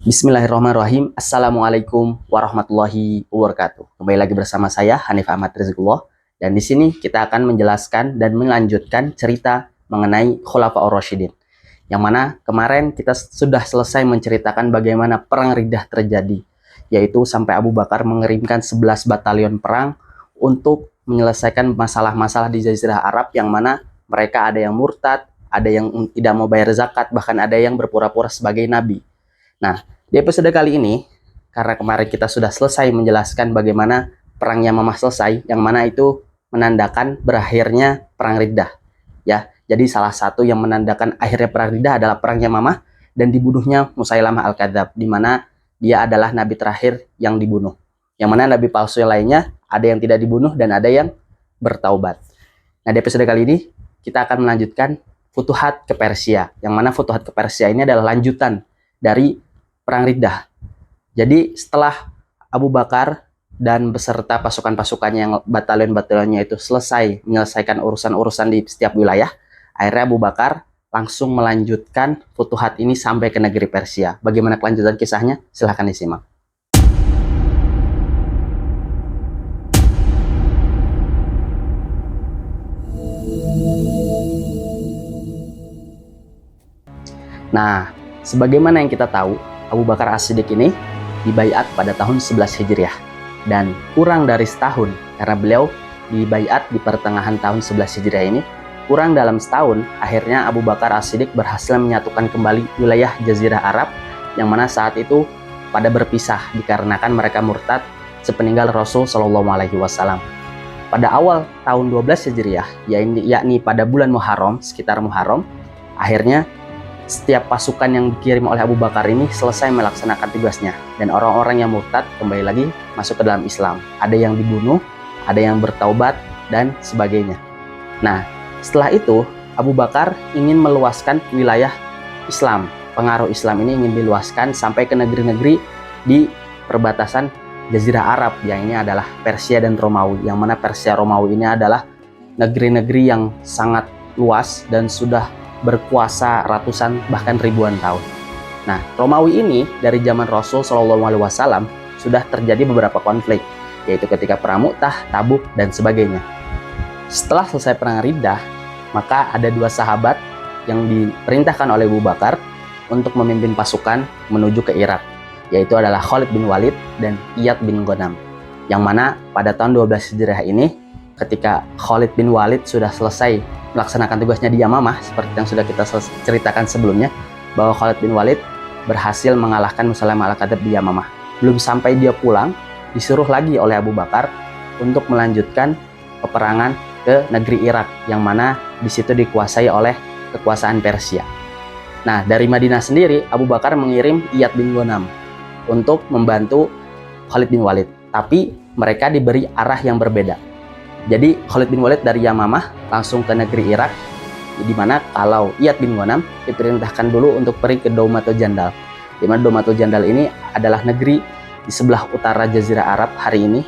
Bismillahirrahmanirrahim. Assalamualaikum warahmatullahi wabarakatuh. Kembali lagi bersama saya Hanif Ahmad Rizqullah, dan di sini kita akan menjelaskan dan melanjutkan cerita mengenai Khulafaur Rasyidin. Yang mana kemarin kita sudah selesai menceritakan bagaimana perang Riddah terjadi, yaitu sampai Abu Bakar mengirimkan 11 batalion perang untuk menyelesaikan masalah-masalah di Jazirah Arab, yang mana mereka ada yang murtad, ada yang tidak mau bayar zakat, bahkan ada yang berpura-pura sebagai nabi. Nah, di episode kali ini, karena kemarin kita sudah selesai menjelaskan bagaimana perang Yamamah selesai, yang mana itu menandakan berakhirnya perang Riddah. Ya, jadi salah satu yang menandakan akhirnya perang Riddah adalah perang Yamamah dan dibunuhnya Musailamah Al-Kadzab, di mana dia adalah nabi terakhir yang dibunuh. Yang mana nabi palsu lainnya ada yang tidak dibunuh dan ada yang bertaubat. Nah, di episode kali ini kita akan melanjutkan Futuhat ke Persia, yang mana Futuhat ke Persia ini adalah lanjutan dari perang Riddah. Jadi setelah Abu Bakar dan beserta pasukan-pasukannya yang batalion-batalionnya itu selesai menyelesaikan urusan-urusan di setiap wilayah, akhirnya Abu Bakar langsung melanjutkan Futuhat ini sampai ke negeri Persia. Bagaimana kelanjutan kisahnya? Silahkan disimak. Nah, sebagaimana yang kita tahu, Abu Bakar As-Siddiq ini dibaiat pada tahun 11 Hijriah, dan kurang dari setahun karena beliau dibaiat di pertengahan tahun 11 Hijriah ini, kurang dalam setahun akhirnya Abu Bakar As-Siddiq berhasil menyatukan kembali wilayah Jazirah Arab, yang mana saat itu pada berpisah dikarenakan mereka murtad sepeninggal Rasul Shallallahu Alaihi Wasallam. Pada awal tahun 12 Hijriah, yakni pada bulan Muharram, sekitar Muharram, akhirnya setiap pasukan yang dikirim oleh Abu Bakar ini selesai melaksanakan tugasnya, dan orang-orang yang murtad kembali lagi masuk ke dalam Islam. Ada yang dibunuh, ada yang bertaubat, dan sebagainya. Nah, setelah itu Abu Bakar ingin meluaskan wilayah Islam. Pengaruh Islam ini ingin diluaskan sampai ke negeri-negeri di perbatasan Jazirah Arab, yang ini adalah Persia dan Romawi, yang mana Persia Romawi ini adalah negeri-negeri yang sangat luas dan sudah berkuasa ratusan bahkan ribuan tahun. Nah, Romawi ini dari zaman Rasul Shallallahu Alaihi Wasallam sudah terjadi beberapa konflik, yaitu ketika perang Mu'tah, Tabuk, dan sebagainya. Setelah selesai perang Riddah, maka ada dua sahabat yang diperintahkan oleh Abu Bakar untuk memimpin pasukan menuju ke Irak, yaitu adalah Khalid bin Walid dan Iyad bin Ghanam. Yang mana pada tahun 12 Hijriah ini, ketika Khalid bin Walid sudah selesai melaksanakan tugasnya di Yamamah, seperti yang sudah kita ceritakan sebelumnya, bahwa Khalid bin Walid berhasil mengalahkan Musailamah Al-Kadzab di Yamamah. Belum sampai dia pulang, disuruh lagi oleh Abu Bakar untuk melanjutkan peperangan ke negeri Irak, yang mana di situ dikuasai oleh kekuasaan Persia. Nah, dari Madinah sendiri, Abu Bakar mengirim Iyad bin Ghanam untuk membantu Khalid bin Walid, tapi mereka diberi arah yang berbeda. Jadi Khalid bin Walid dari Yamamah langsung ke negeri Irak, di mana kalau Iyad bin Ghanam diperintahkan dulu untuk pergi ke Daumatul Jandal, di mana Daumatul Jandal ini adalah negeri di sebelah utara Jazirah Arab hari ini.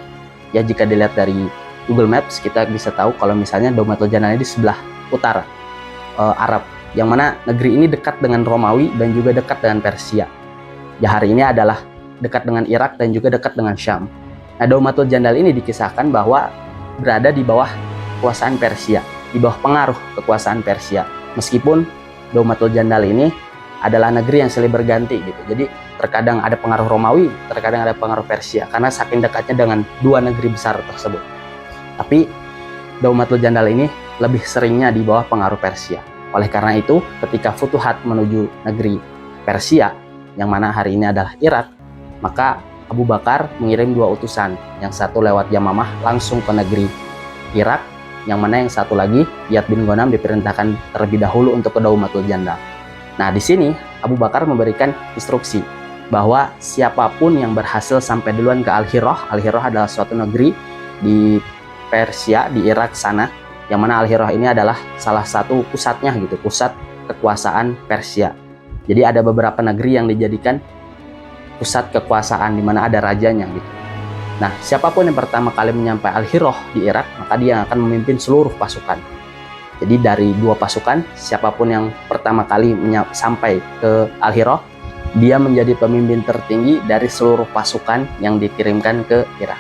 Ya, jika dilihat dari Google Maps, kita bisa tahu kalau misalnya Daumatul Jandal ini di sebelah utara Arab, yang mana negeri ini dekat dengan Romawi dan juga dekat dengan Persia. Ya, hari ini adalah dekat dengan Irak dan juga dekat dengan Syam. Nah, Daumatul Jandal ini dikisahkan bahwa berada di bawah kekuasaan Persia, di bawah pengaruh kekuasaan Persia. Meskipun Daumatul Jandal ini adalah negeri yang silih berganti gitu. Jadi terkadang ada pengaruh Romawi, terkadang ada pengaruh Persia, karena saking dekatnya dengan dua negeri besar tersebut. Tapi Daumatul Jandal ini lebih seringnya di bawah pengaruh Persia. Oleh karena itu, ketika Futuhat menuju negeri Persia, yang mana hari ini adalah Irak, maka Abu Bakar mengirim dua utusan, yang satu lewat Yamamah langsung ke negeri Irak, yang mana yang satu lagi, Iyad bin Ghanam, diperintahkan terlebih dahulu untuk ke Daumatul Jandal. Nah, di sini Abu Bakar memberikan instruksi bahwa siapapun yang berhasil sampai duluan ke Al-Hirah. Al-Hirah adalah suatu negeri di Persia, di Irak sana, yang mana Al-Hirah ini adalah salah satu pusatnya gitu, pusat kekuasaan Persia. Jadi ada beberapa negeri yang dijadikan pusat kekuasaan di mana ada rajanya gitu. Nah, siapapun yang pertama kali menyampai Al-Hirah di Irak, maka dia akan memimpin seluruh pasukan. Jadi dari dua pasukan, siapapun yang pertama kali sampai ke Al-Hirah, Dia menjadi pemimpin tertinggi dari seluruh pasukan yang dikirimkan ke Irak.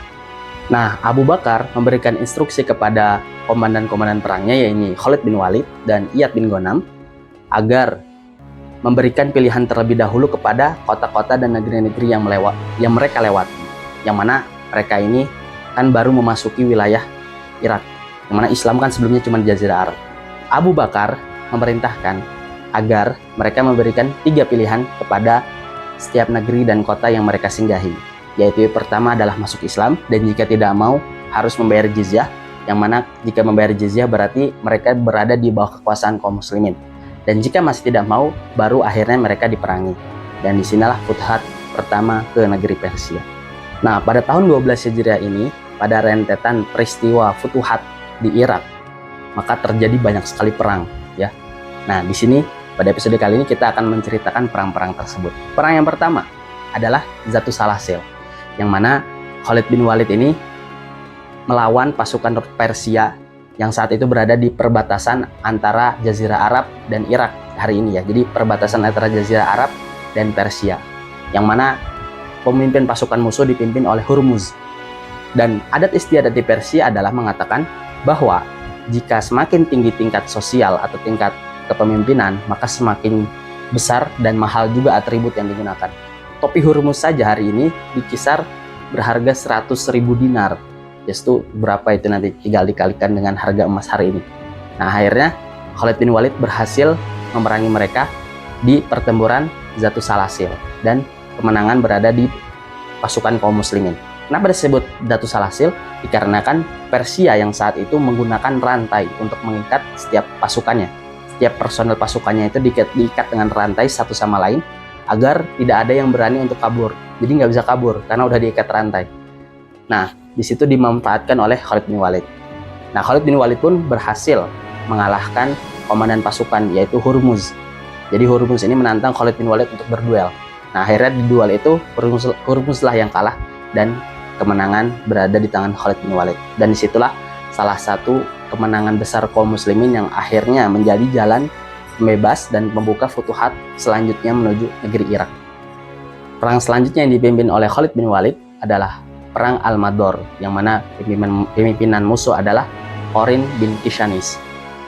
Nah, Abu Bakar memberikan instruksi kepada komandan-komandan perangnya, yaitu Khalid bin Walid dan Iyad bin Ghanam, agar memberikan pilihan terlebih dahulu kepada kota-kota dan negeri-negeri yang mereka lewati, yang mana mereka ini kan baru memasuki wilayah Irak, yang mana Islam kan sebelumnya cuma di Jazirah Arab. Abu Bakar memerintahkan agar mereka memberikan 3 pilihan kepada setiap negeri dan kota yang mereka singgahi, yaitu pertama adalah masuk Islam, dan jika tidak mau harus membayar jizyah, yang mana jika membayar jizyah berarti mereka berada di bawah kekuasaan kaum muslimin, dan jika masih tidak mau baru akhirnya mereka diperangi, dan disinilah Futuhat pertama ke negeri Persia. Nah, pada tahun 12 Hijriah ini, pada rentetan peristiwa Futuhat di Irak, maka terjadi banyak sekali perang ya. Nah, di sini pada episode kali ini kita akan menceritakan perang-perang tersebut. Perang yang pertama adalah Zatu Salasil, yang mana Khalid bin Walid ini melawan pasukan Persia yang saat itu berada di perbatasan antara Jazirah Arab dan Irak hari ini ya. Jadi perbatasan antara Jazirah Arab dan Persia, yang mana pemimpin pasukan musuh dipimpin oleh Hurmuz. Dan adat istiadat di Persia adalah mengatakan bahwa jika semakin tinggi tingkat sosial atau tingkat kepemimpinan, maka semakin besar dan mahal juga atribut yang digunakan. Topi Hurmuz saja hari ini dikisar berharga 100.000 dinar. Itu berapa itu nanti tinggal dikalikan dengan harga emas hari ini. Nah, akhirnya Khalid bin Walid berhasil memerangi mereka di pertempuran Zatu Salasil, dan kemenangan berada di pasukan kaum muslimin. Kenapa disebut Zatu Salasil? Dikarenakan Persia yang saat itu menggunakan rantai untuk mengikat setiap pasukannya. Setiap personel pasukannya itu diikat dengan rantai satu sama lain agar tidak ada yang berani untuk kabur. Jadi nggak bisa kabur karena udah diikat rantai. Nah, di situ dimanfaatkan oleh Khalid bin Walid. Nah, Khalid bin Walid pun berhasil mengalahkan komandan pasukan, yaitu Hurmuz. Jadi Hurmuz ini menantang Khalid bin Walid untuk berduel. Nah, akhirnya di duel itu Hurmuz lah yang kalah, dan kemenangan berada di tangan Khalid bin Walid. Dan disitulah salah satu kemenangan besar kaum muslimin yang akhirnya menjadi jalan bebas dan membuka Futuhat selanjutnya menuju negeri Irak. Perang selanjutnya yang dipimpin oleh Khalid bin Walid adalah Perang Al-Mador, yang mana pimpinan musuh adalah Qorin bin Kishanis.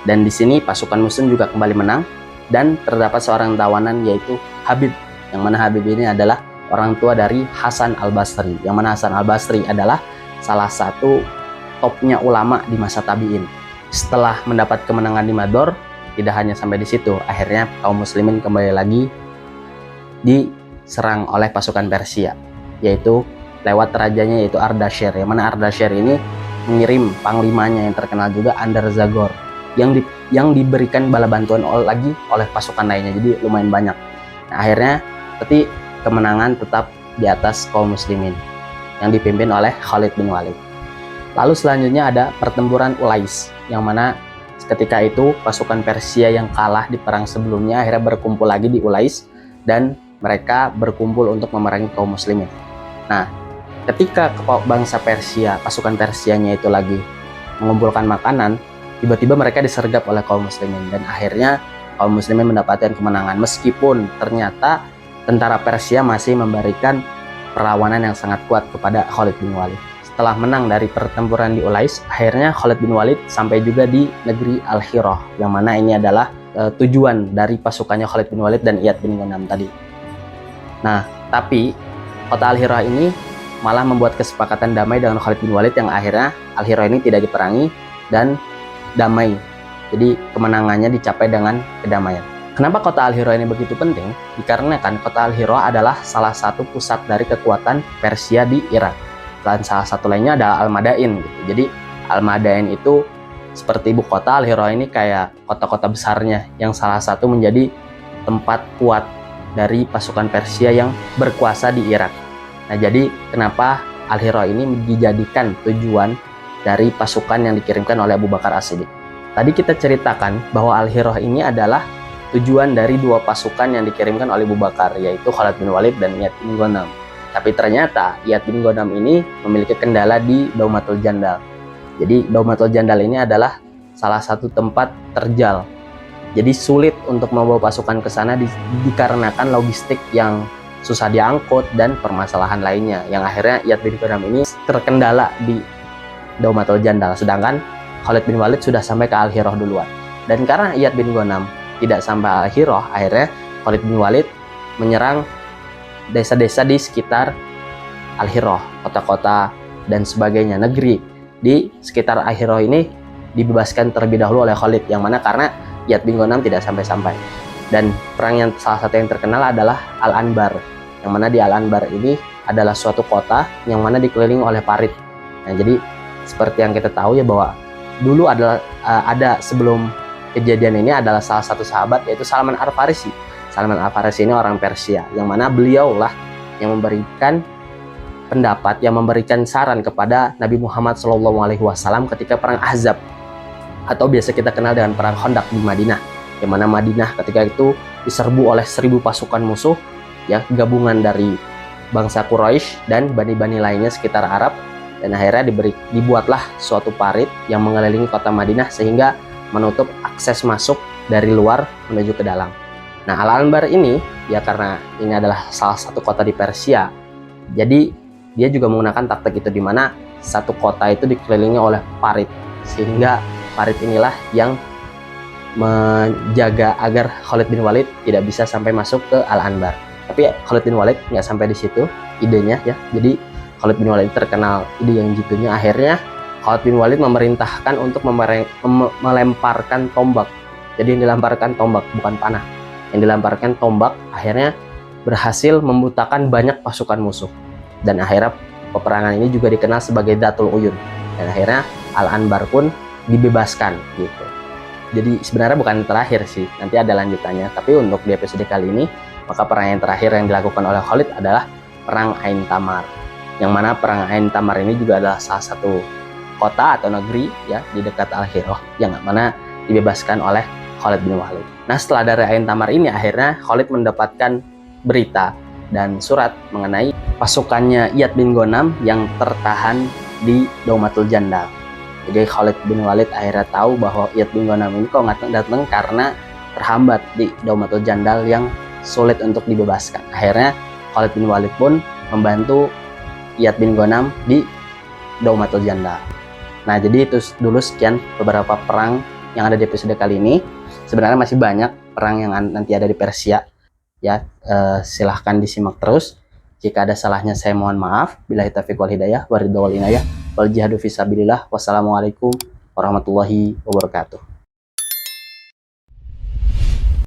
Dan di sini pasukan muslim juga kembali menang, dan terdapat seorang tawanan yaitu Habib, yang mana Habib ini adalah orang tua dari Hasan Al-Basri, yang mana Hasan Al-Basri adalah salah satu topnya ulama di masa tabi'in. Setelah mendapat kemenangan di Mador, tidak hanya sampai di situ, akhirnya kaum muslimin kembali lagi diserang oleh pasukan Persia, yaitu lewat rajanya yaitu Ardashir, yang mana Ardashir ini mengirim panglimanya yang terkenal juga Andarzagor, yang diberikan bala bantuan lagi oleh pasukan lainnya, jadi lumayan banyak. Nah, akhirnya kemenangan tetap di atas kaum muslimin yang dipimpin oleh Khalid bin Walid. Lalu selanjutnya ada pertempuran Ulais, yang mana ketika itu pasukan Persia yang kalah di perang sebelumnya akhirnya berkumpul lagi di Ulais, dan mereka berkumpul untuk memerangi kaum muslimin. Nah, ketika bangsa Persia, pasukan Persianya itu lagi mengumpulkan makanan, tiba-tiba mereka disergap oleh kaum muslimin, dan akhirnya kaum muslimin mendapatkan kemenangan, meskipun ternyata tentara Persia masih memberikan perlawanan yang sangat kuat kepada Khalid bin Walid. Setelah menang dari pertempuran di Ulais, akhirnya Khalid bin Walid sampai juga di negeri Al-Hirah, yang mana ini adalah tujuan dari pasukannya Khalid bin Walid dan Iyad bin Ghanam tadi. Nah, tapi kota Al-Hirah ini malah membuat kesepakatan damai dengan Khalid bin Walid, yang akhirnya Al-Hirah ini tidak diperangi dan damai. Jadi kemenangannya dicapai dengan kedamaian. Kenapa kota Al-Hirah ini begitu penting? Dikarenakan kota Al-Hirah adalah salah satu pusat dari kekuatan Persia di Irak. Dan salah satu lainnya ada Al-Madain gitu. Jadi Al-Madain itu seperti ibu kota, Al-Hirah ini kayak kota-kota besarnya, yang salah satu menjadi tempat kuat dari pasukan Persia yang berkuasa di Irak. Nah, jadi kenapa Al-Hirah ini dijadikan tujuan dari pasukan yang dikirimkan oleh Abu Bakar As-Siddiq. Tadi kita ceritakan bahwa Al-Hirah ini adalah tujuan dari 2 pasukan yang dikirimkan oleh Abu Bakar, yaitu Khalid bin Walid dan Iyad bin Ghanam. Tapi ternyata Iyad bin Ghanam ini memiliki kendala di Daumatul Jandal. Jadi Daumatul Jandal ini adalah salah satu tempat terjal. Jadi sulit untuk membawa pasukan ke sana dikarenakan logistik yang susah diangkut, dan permasalahan lainnya yang akhirnya Iyad bin Ghanam ini terkendala di Daumatul Jandal, sedangkan Khalid bin Walid sudah sampai ke Al-Hirah duluan. Dan karena Iyad bin Ghanam tidak sampai Al-Hirah, akhirnya Khalid bin Walid menyerang desa-desa di sekitar Al-Hirah, kota-kota dan sebagainya, negeri di sekitar Al-Hirah ini dibebaskan terlebih dahulu oleh Khalid, yang mana karena Iyad bin Ghanam tidak sampai-sampai. Dan perang yang salah satu yang terkenal adalah Al-Anbar, yang mana di Al-Anbar ini adalah suatu kota yang mana dikelilingi oleh parit. Nah, jadi seperti yang kita tahu ya, bahwa dulu ada sebelum kejadian ini adalah salah satu sahabat, yaitu Salman Al-Farisi. Salman Al-Farisi ini orang Persia, yang mana beliaulah yang memberikan pendapat, yang memberikan saran kepada Nabi Muhammad SAW ketika perang Ahzab, atau biasa kita kenal dengan perang Khandaq di Madinah, yang mana Madinah ketika itu diserbu oleh 1000 pasukan musuh, ya, gabungan dari bangsa Quraisy dan bani-bani lainnya sekitar Arab. Dan akhirnya dibuatlah suatu parit yang mengelilingi kota Madinah sehingga menutup akses masuk dari luar menuju ke dalam. Nah, Al-Anbar ini ya karena ini adalah salah satu kota di Persia, jadi dia juga menggunakan taktik itu, di mana satu kota itu dikelilingi oleh parit, sehingga parit inilah yang menjaga agar Khalid bin Walid tidak bisa sampai masuk ke Al-Anbar. Tapi ya, Khalid bin Walid nggak sampai di situ idenya ya. Jadi Khalid bin Walid terkenal ide yang jitunya. Akhirnya Khalid bin Walid memerintahkan untuk melemparkan tombak. Jadi yang dilemparkan tombak, bukan panah. Yang dilemparkan tombak akhirnya berhasil membutakan banyak pasukan musuh. Dan akhirnya peperangan ini juga dikenal sebagai Dhatul Uyun. Dan akhirnya Al-Anbar pun dibebaskan gitu. Jadi sebenarnya bukan terakhir sih, nanti ada lanjutannya. Tapi untuk di episode kali ini, maka perang yang terakhir yang dilakukan oleh Khalid adalah perang Ain Tamar. Yang mana perang Ain Tamar ini juga adalah salah satu kota atau negeri ya di dekat Al-Hirah, yang mana dibebaskan oleh Khalid bin Walid. Nah, setelah dari Ain Tamar ini akhirnya Khalid mendapatkan berita dan surat mengenai pasukannya Iyad bin Ghanam yang tertahan di Daumatul Jandal. Jadi Khalid bin Walid akhirnya tahu bahwa Iyad bin Ghanam ini kok nggak datang karena terhambat di Daumatul Jandal yang sulit untuk dibebaskan. Akhirnya Khalid bin Walid pun membantu Iyad bin Ghanam di Daumatul Jandal. Nah, jadi itu dulu sekian beberapa perang yang ada di episode kali ini. Sebenarnya masih banyak perang yang nanti ada di Persia. Ya, silahkan disimak terus. Jika ada salahnya saya mohon maaf. Billahi taufiq wal hidayah, waridho wal inayah, wal jihadu fisabilillah. Wassalamualaikum warahmatullahi wabarakatuh.